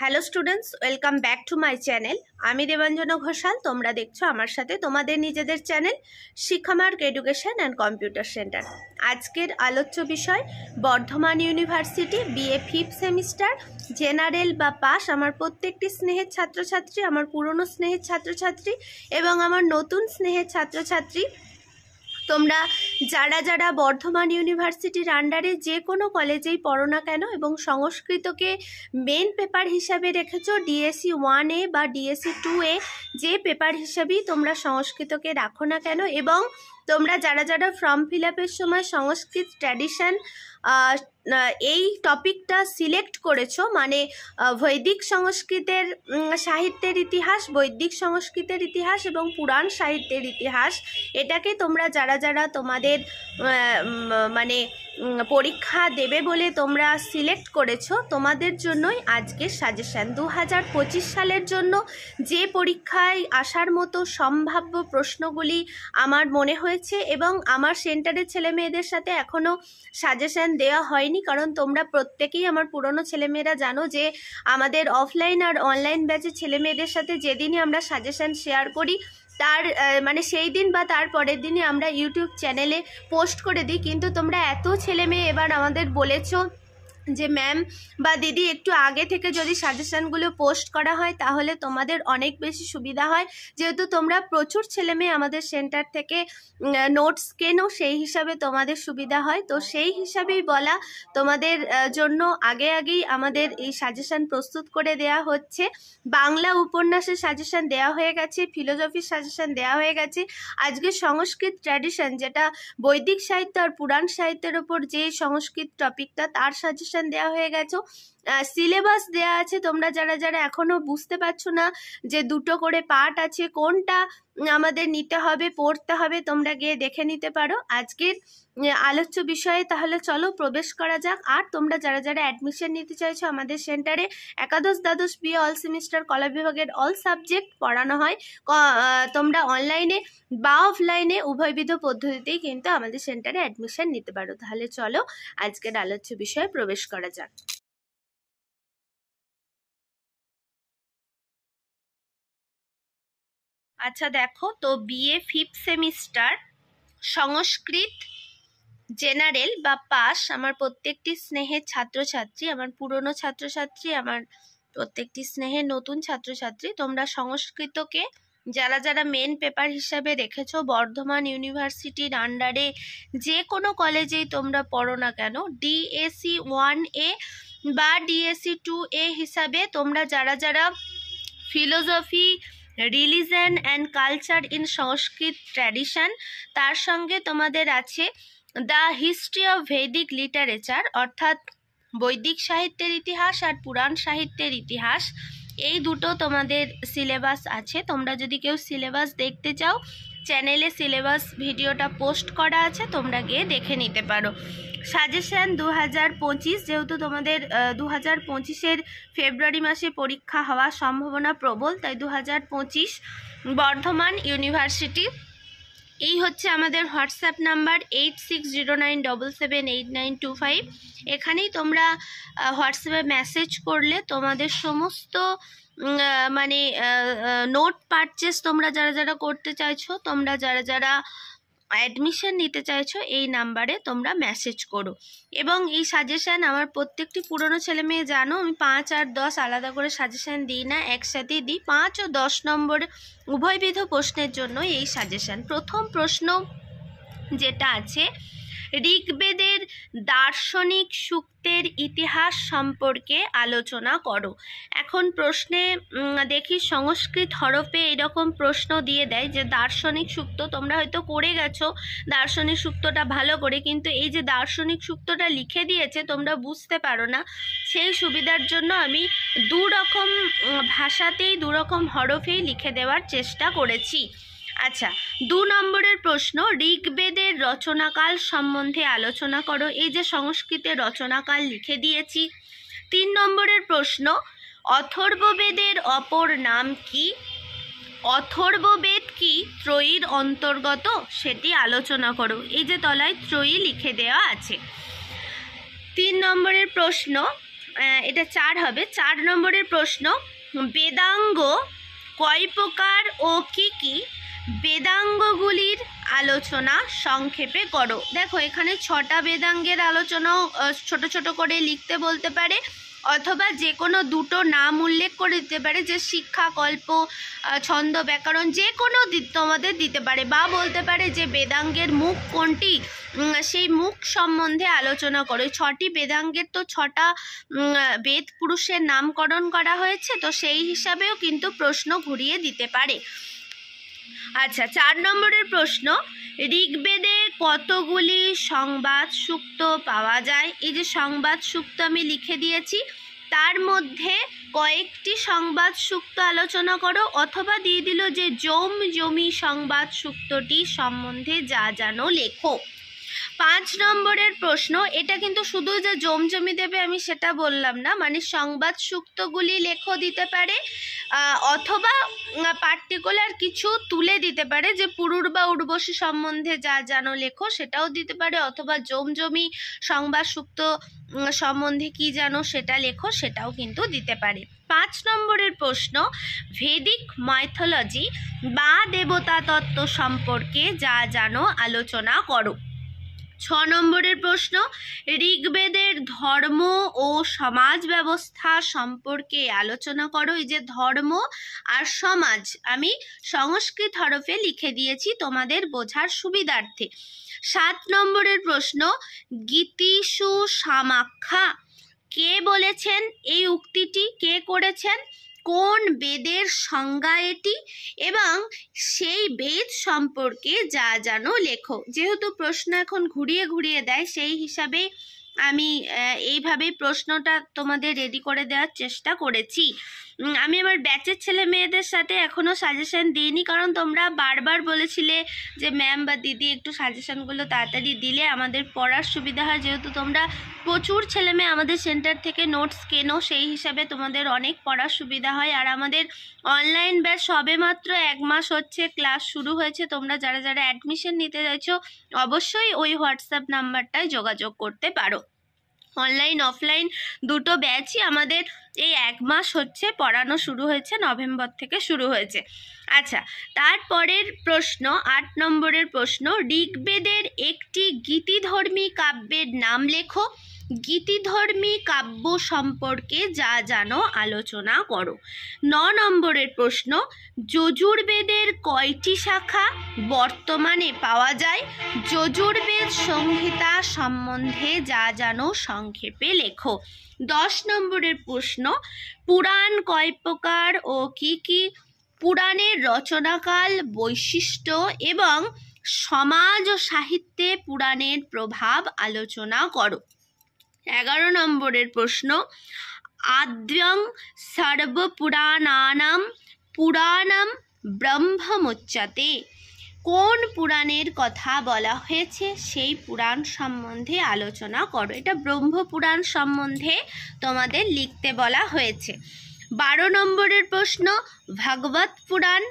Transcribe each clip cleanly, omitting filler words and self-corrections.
Hello students, welcome back to my channel. আমি দেবাঞ্জনা ঘোষাল। তোমরা দেখছো আমার সাথে তোমাদের নিজেদের channel Shikshamarg education and computer centre. আজকের আলোচ্য বিষয় Bardhaman university BA fifth semester general বা পাস। আমার প্রত্যেকটি স্নেহের ছাত্রছাত্রী, আমার পুরনো স্নেহের ছাত্রছাত্রী এবং আমার নতুন স্নেহের ছাত্রছাত্রী, তোমরা যারা যারা বর্ধমান ইউনিভার্সিটির আন্ডারে যে কোনো কলেজেই পড়ো না কেন এবং সংস্কৃতকে মেন পেপার হিসাবে রেখেছো, ডিএসসি 1A বা ডিএসসি 2A যে পেপার হিসাবেই তোমরা সংস্কৃতকে রাখো না কেন, এবং তোমরা যারা যারা ফর্ম ফিল আপের সময় সংস্কৃত ট্র্যাডিশন এই টপিকটা সিলেক্ট করেছো, মানে বৈদিক সংস্কৃতের সাহিত্যের ইতিহাস, বৈদিক সংস্কৃতের ইতিহাস এবং পুরাণ সাহিত্যের ইতিহাস, এটাকে তোমরা যারা যারা তোমাদের মানে পরীক্ষা দেবে বলে তোমরা সিলেক্ট করেছো, তোমাদের জন্যই আজকের সাজেশান। 2025 সালের জন্য যে পরীক্ষায় আসার মতো সম্ভাব্য প্রশ্নগুলি আমার মনে হয়েছে, এবং আমার সেন্টারের ছেলে মেয়েদের সাথে এখনও সাজেশান দেওয়া হয়নি, কারণ তোমরা প্রত্যেকেই আমার পুরনো ছেলেমেয়েরা জানো যে আমাদের অফলাইন আর অনলাইন ব্যাচের ছেলে মেয়েদের সাথে যেদিনই আমরা সাজেশান শেয়ার করি তার মানে সেই দিন বা তার পরের দিনই আমরা ইউটিউব চ্যানেলে পোস্ট করে দিই। কিন্তু তোমরা এত ছেলে মেয়ে এবার আমাদের বলেছো যে ম্যাম বা দিদি একটু আগে থেকে যদি সাজেশানগুলো পোস্ট করা হয় তাহলে তোমাদের অনেক বেশি সুবিধা হয়, যেহেতু তোমরা প্রচুর ছেলে মেয়ে আমাদের সেন্টার থেকে নোটস কেনো, সেই হিসাবে তোমাদের সুবিধা হয়। তো সেই হিসাবেই বলা, তোমাদের জন্য আগেই আমাদের এই সাজেশান প্রস্তুত করে দেয়া হচ্ছে। বাংলা উপন্যাসের সাজেশান দেওয়া হয়ে গেছে, ফিলোসফির সাজেশান দেওয়া হয়ে গেছে। আজকে সংস্কৃত ট্র্যাডিশন, যেটা বৈদিক সাহিত্য আর পুরাণ সাহিত্যের ওপর যে সংস্কৃত টপিকটা, তার সাজেশান দেওয়া হয়ে গেছে। সিলেবাস দেয়া আছে। তোমরা যারা যারা এখনো বুঝতে পারছো না যে দুটো করে পার্ট আছে, কোনটা আমাদের নিতে হবে, পড়তে হবে, তোমরা গিয়ে দেখে নিতে পারো। আজকের আলোচ্য বিষয়ে তাহলে চলো প্রবেশ করা যাক। আর তোমরা যারা যারা অ্যাডমিশন নিতে চাইছো আমাদের সেন্টারে, একাদশ দ্বাদশ বিএ অল সেমিস্টার কলা বিভাগের অল সাবজেক্ট পড়ানো হয়। তোমরা অনলাইনে বা অফলাইনে উভয়বিধ পদ্ধতিতেই কিন্তু আমাদের সেন্টারে অ্যাডমিশন নিতে পারো। তাহলে চলো আজকের আলোচ্য বিষয়ে প্রবেশ করা যাক। আচ্ছা দেখো, তো বিএ ফিফথ সেমিস্টার সংস্কৃত জেনারেল বা পাস, আমার প্রত্যেকটি স্নেহের ছাত্রছাত্রী, আমার পুরনো ছাত্রছাত্রী, আমার প্রত্যেকটি স্নেহের নতুন ছাত্রছাত্রী, তোমরা সংস্কৃতকে যারা যারা মেন পেপার হিসাবে রেখেছো, বর্ধমান ইউনিভার্সিটির আন্ডারে যে কোনো কলেজেই তোমরা পড়ো না কেন, ডিএসসি 1A বা ডিএসসি 2A হিসাবে তোমরা যারা যারা philosophy, religion and culture in Sanskrit tradition, তার সঙ্গে তোমাদের আছে the history of Vedic literature, অর্থাৎ বৈদিক সাহিত্যের ইতিহাস আর পুরাণ সাহিত্যের ইতিহাস, এই দুটো তোমাদের সিলেবাস আছে। তোমরা যদি কেউ সিলেবাস দেখতে চাও, চ্যানেলে সিলেবাস ভিডিওটা পোস্ট করা আছে, তোমরা গিয়ে দেখে নিতে পারো। সাজেশান 2025, যেহেতু তোমাদের 2025-এর ফেব্রুয়ারি মাসে পরীক্ষা হওয়ার সম্ভাবনা প্রবল, তাই 2025 বর্ধমান ইউনিভার্সিটি। এই হচ্ছে আমাদের হোয়াটসঅ্যাপ নাম্বার 8609778925। এখানেই তোমরা হোয়াটসঅ্যাপে মেসেজ করলে তোমাদের সমস্ত মানে নোট পারচেস তোমরা যারা যারা করতে চাইছো, তোমরা যারা যারা অ্যাডমিশন নিতে চাইছো, এই নাম্বারে তোমরা মেসেজ করো। এবং এই সাজেশান আমার প্রত্যেকটি পুরনো ছেলে মেয়ে জানো, আমি 5 আর 10 আলাদা করে সাজেশান দিই না, একসাথেই দিই। 5 ও 10 নম্বর উভয়বিধ প্রশ্নের জন্য এই সাজেশান। প্রথম প্রশ্ন যেটা আছে, ঋগ্বেদের দার্শনিক সূক্তের ইতিহাস সম্পর্কে আলোচনা করো। এখন প্রশ্নে দেখি সংস্কৃত হরফে এরকম প্রশ্ন দিয়ে দেয় যে দার্শনিক সূক্ত, তোমরা হয়তো করে গেছো দার্শনিক সূক্তটা ভালো করে, কিন্তু এই যে দার্শনিক সূক্তটা লিখে দিয়েছে তোমরা বুঝতে পারো না, সেই সুবিধার জন্য আমি দুরকম ভাষাতেই দুরকম হরফেই লিখে দেওয়ার চেষ্টা করেছি। আচ্ছা, 2 নম্বরের প্রশ্ন, ঋগ্বেদের রচনাকাল সম্বন্ধে আলোচনা করো। এই যে সংস্কৃতের রচনাকাল লিখে দিয়েছি। 3 নম্বরের প্রশ্ন, অথর্ববেদের অপর নাম কি? অথর্ববেদ কি ত্রয়ীর অন্তর্গত? সেটি আলোচনা করো। এই যে তলায় ত্রয়ী লিখে দেওয়া আছে। 3 নম্বরের প্রশ্ন, এটা 4 হবে। 4 নম্বরের প্রশ্ন, বেদাঙ্গ কয় প্রকার ও কি কি? বেদাঙ্গগুলির আলোচনা সংক্ষেপে করো। দেখো এখানে 6টা বেদাঙ্গের আলোচনাও ছোট ছোট করে লিখতে বলতে পারে, অথবা যে কোনো দুটো নাম উল্লেখ করে দিতে পারে, যে শিক্ষা, কল্প, ছন্দ, ব্যাকরণ, যে কোনো তোমাদের দিতে পারে, বা বলতে পারে যে বেদাঙ্গের মুখ কোনটি, সেই মুখ সম্বন্ধে আলোচনা করো। 6টি বেদাঙ্গের তো 6টা বেদ পুরুষের নামকরণ করা হয়েছে, তো সেই হিসাবেও কিন্তু প্রশ্ন ঘুরিয়ে দিতে পারে। আচ্ছা, 4 নম্বরের প্রশ্ন, ঋগ্বেদে কতগুলি সংবাদ সূক্ত পাওয়া যায়? এই যে সংবাদ সূক্ত আমি লিখে দিয়েছি, তার মধ্যে কয়েকটি সংবাদ সূক্ত আলোচনা করো, অথবা দিয়ে দিল যে জমি সংবাদ সূক্তটি সম্বন্ধে যা জানো লেখো। 5 নম্বরের প্রশ্ন, এটা কিন্তু শুধু যে জমি দেবে আমি সেটা বললাম না, মানে সংবাদ সূক্তগুলি লেখো দিতে পারে, অথবা পার্টিকুলার কিছু তুলে দিতে পারে, যে পুরুর বা উর্বশী সম্বন্ধে যা জানো লেখো সেটাও দিতে পারে, অথবা জমি সংবাদ সূক্ত সম্বন্ধে কি জানো সেটা লেখো, সেটাও কিন্তু দিতে পারে। 5 নম্বরের প্রশ্ন, ভেদিক মাইথোলজি বা দেবতা তত্ত্ব সম্পর্কে যা জানো আলোচনা করো। 6 নম্বরের প্রশ্ন, ঋগ্বেদের ধর্ম ও সমাজ ব্যবস্থা সম্পর্কে আলোচনা করো। এই যে ধর্ম আর সমাজ আমি সংস্কৃত হরফে লিখে দিয়েছি তোমাদের বোঝার সুবিধার্থে। 7 নম্বরের প্রশ্ন, গীতিষু সামাখ্যা কে বলেছেন? এই উক্তিটি কে করেছেন? কোন বেদের সংজ্ঞা এটি? এবং সেই বেদ সম্পর্কে যা জানো লেখো। যেহেতু প্রশ্ন এখন ঘুরিয়ে ঘুরিয়ে দেয়, সেই হিসাবে আমি এইভাবে প্রশ্নটা তোমাদের রেডি করে দেওয়ার চেষ্টা করেছি। আমি আমার ব্যাচের ছেলে মেয়েদের সাথে এখনও সাজেশন দিইনি, কারণ তোমরা বারবার বলেছিলে যে ম্যাম বা দিদি একটু সাজেশনগুলো তাড়াতাড়ি দিলে আমাদের পড়ার সুবিধা হয়। যেহেতু তোমরা প্রচুর ছেলে মেয়ে আমাদের সেন্টার থেকে নোটস কেনো, সেই হিসাবে তোমাদের অনেক পড়ার সুবিধা হয়। আর আমাদের অনলাইন ব্যাচ সবে মাত্র 1 মাস হচ্ছে, ক্লাস শুরু হয়েছে। তোমরা যারা যারা অ্যাডমিশন নিতে চাইছো অবশ্যই ওই হোয়াটসঅ্যাপ নাম্বারটায় যোগাযোগ করতে পারো। অনলাইন অফলাইন দুটো ব্যাচই আমাদের এই 1 মাস হচ্ছে পড়ানো শুরু হয়েছে, নভেম্বর থেকে শুরু হয়েছে। আচ্ছা, তারপরের প্রশ্ন, 8 নম্বরের প্রশ্ন, ঋগ্বেদের একটি গীতিধর্মী কাব্যের নাম লেখো। গীতিধর্মী কাব্য সম্পর্কে যা জানো আলোচনা করো। 9 নম্বরের প্রশ্ন, যজুর্বেদের কয়টি শাখা বর্তমানে পাওয়া যায়? যজুর্বেদ সংহিতা সম্বন্ধে যা জানো সংক্ষেপে লেখো। 10 নম্বরের প্রশ্ন, পুরাণ কয় প্রকার ও কি কি? পুরাণের রচনাকাল, বৈশিষ্ট্য এবং সমাজ ও সাহিত্যে পুরাণের প্রভাব আলোচনা করো। 11 নম্বরের প্রশ্ন, আদ্যং সর্বপুরাণানাম পুরাণম ব্রহ্মমুচ্যতে। কোন পুরাণের কথা বলা হয়েছে সেই পুরাণ সম্বন্ধে আলোচনা করো। এটা ব্রহ্মপুরাণ সম্বন্ধে তোমাদের লিখতে বলা হয়েছে। 12 নম্বরের প্রশ্ন, ভাগবত পুরাণ,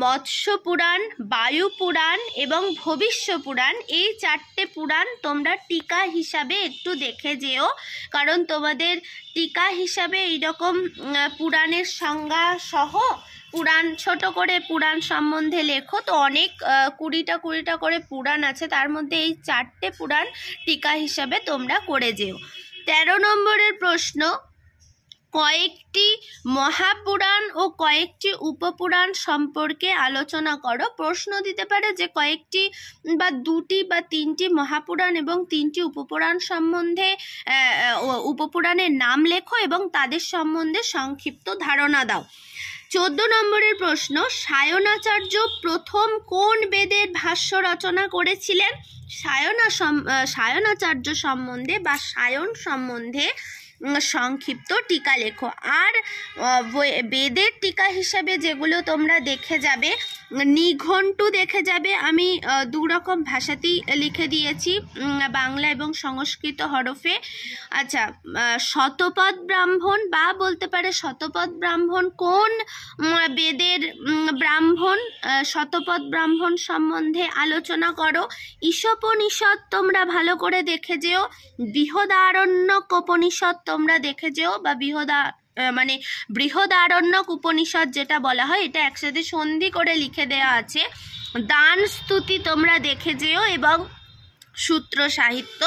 মৎস্য পুরাণ, বায়ু পুরাণ এবং ভবিষ্য পুরাণ, এই 4টে পুরাণ তোমরা টিকা হিসাবে একটু দেখে যেও, কারণ তোমাদের টিকা হিসাবে এইরকম পুরাণের সংজ্ঞা সহ পুরাণ ছোট করে পুরাণ সম্বন্ধে লেখো। তো অনেক 20টা করে পুরাণ আছে, তার মধ্যে এই 4টে পুরাণ টিকা হিসাবে তোমরা করে যেও। 13 নম্বরের প্রশ্ন, কয়েকটি মহাপুরাণ ও কয়েকটি উপপুরাণ সম্পর্কে আলোচনা করো। প্রশ্ন দিতে পারে যে কয়েকটি বা 2টি বা 3টি মহাপুরাণ এবং 3টি উপপুরাণ সম্বন্ধে উপপুরাণের নাম লেখো এবং তাদের সম্বন্ধে সংক্ষিপ্ত ধারণা দাও। 14 নম্বরের প্রশ্ন, সায়নাচার্য প্রথম কোন বেদের ভাষ্য রচনা করেছিলেন? সায়নাচার্য সম্বন্ধে বা সায়ন সম্বন্ধে সংক্ষিপ্ত টিকা লেখো। আর বেদের টিকা হিসাবে যেগুলো তোমরা দেখে যাবে, নিঘণ্টু দেখে যাবে, আমি 2 রকম ভাষাতেই লিখে দিয়েছি, বাংলা এবং সংস্কৃত হরফে। আচ্ছা, শতপথ ব্রাহ্মণ বা বলতে পারে শতপথ ব্রাহ্মণ কোন বেদের ব্রাহ্মণ, শতপথ ব্রাহ্মণ সম্বন্ধে আলোচনা করো। ঈশোপনিষদ তোমরা ভালো করে দেখে যেও। বৃহদারণ্যক উপনিষদ তোমরা দেখে যেও, বা মানে বৃহদারণ্যক উপনিষদ যেটা বলা হয়, এটা একসাথে সন্ধি করে লিখে দেওয়া আছে। দান স্তুতি তোমরা দেখে যেও এবং সূত্র সাহিত্য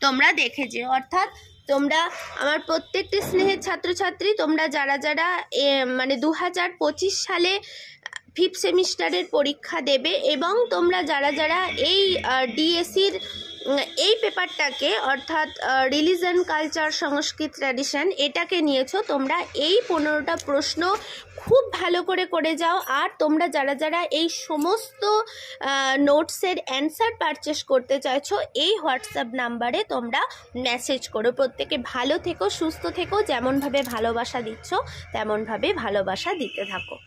তোমরা দেখে যেও। অর্থাৎ তোমরা আমার প্রত্যেকটি স্নেহের ছাত্রছাত্রী, তোমরা যারা যারা মানে 2025 সালে 5th সেমিস্টারের পরীক্ষা দেবে এবং তোমরা যারা যারা এই ডিএসসির এই পেপারটাকে অর্থাৎ রিলিজন কালচার সংস্কৃত ট্র্যাডিশন এটাকে নিয়েছো, তোমরা এই 15টা প্রশ্ন খুব ভালো করে যাও। আর তোমরা যারা যারা এই সমস্ত নোটসের অ্যান্সার পারচেস করতে চাইছো, এই হোয়াটসঅ্যাপ নাম্বারে তোমরা মেসেজ করো। প্রত্যেকে ভালো থেকো, সুস্থ থেকো, যেমনভাবে ভালোবাসা দিচ্ছ তেমনভাবে ভালোবাসা দিতে থাকো।